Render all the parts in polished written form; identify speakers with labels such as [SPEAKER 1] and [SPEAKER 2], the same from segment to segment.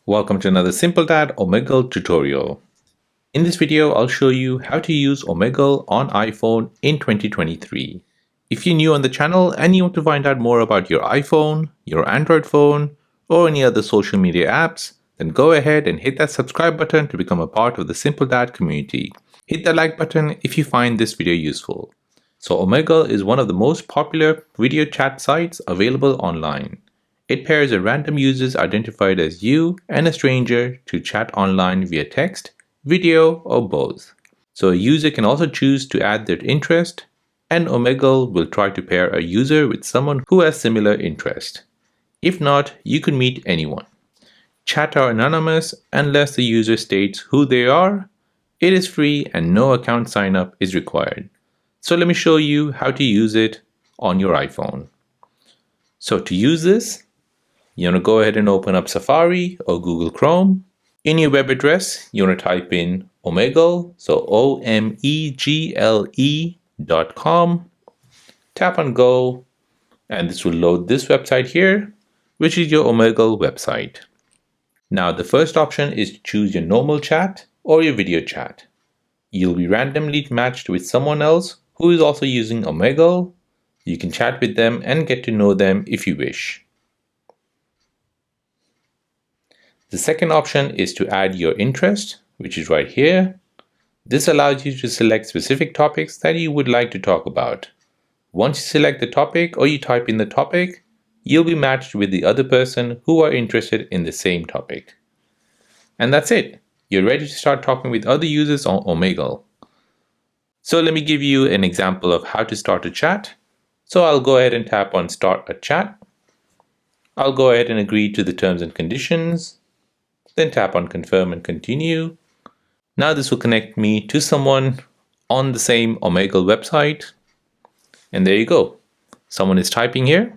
[SPEAKER 1] Welcome to another thesimpledad Omegle tutorial. In this video, I'll show you how to use Omegle on iPhone in 2023. If you're new on the channel and you want to find out more about your iPhone, your Android phone, or any other social media apps, then go ahead and hit that subscribe button to become a part of the thesimpledad community. Hit the like button if you find this video useful. So Omegle is one of the most popular video chat sites available online. It pairs a random user identified as you and a stranger to chat online via text, video, or both. So a user can also choose to add their interest, and Omegle will try to pair a user with someone who has similar interest. If not, you can meet anyone. Chat are anonymous unless the user states who they are. It is free and no account sign up is required. So let me show you how to use it on your iPhone. So to use this, you want to go ahead and open up Safari or Google Chrome. In your web address, you want to type in Omegle, so omegle.com. Tap on Go, and this will load this website here, which is your Omegle website. Now, the first option is to choose your normal chat or your video chat. You'll be randomly matched with someone else who is also using Omegle. You can chat with them and get to know them if you wish. The second option is to add your interest, which is right here. This allows you to select specific topics that you would like to talk about. Once you select the topic or you type in the topic, you'll be matched with the other person who are interested in the same topic. And that's it. You're ready to start talking with other users on Omegle. So let me give you an example of how to start a chat. So I'll go ahead and tap on Start a Chat. I'll go ahead and agree to the terms and conditions. Then tap on Confirm and Continue. Now this will connect me to someone on the same Omegle website. And there you go. Someone is typing here.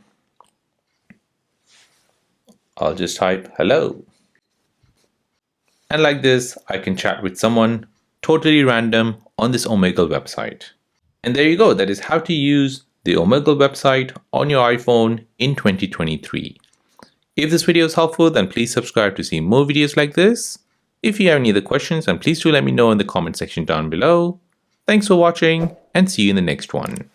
[SPEAKER 1] I'll just type hello. And like this, I can chat with someone totally random on this Omegle website. And there you go. That is how to use the Omegle website on your iPhone in 2023. If this video is helpful, then please subscribe to see more videos like this. If you have any other questions, then please do let me know in the comment section down below. Thanks for watching and see you in the next one.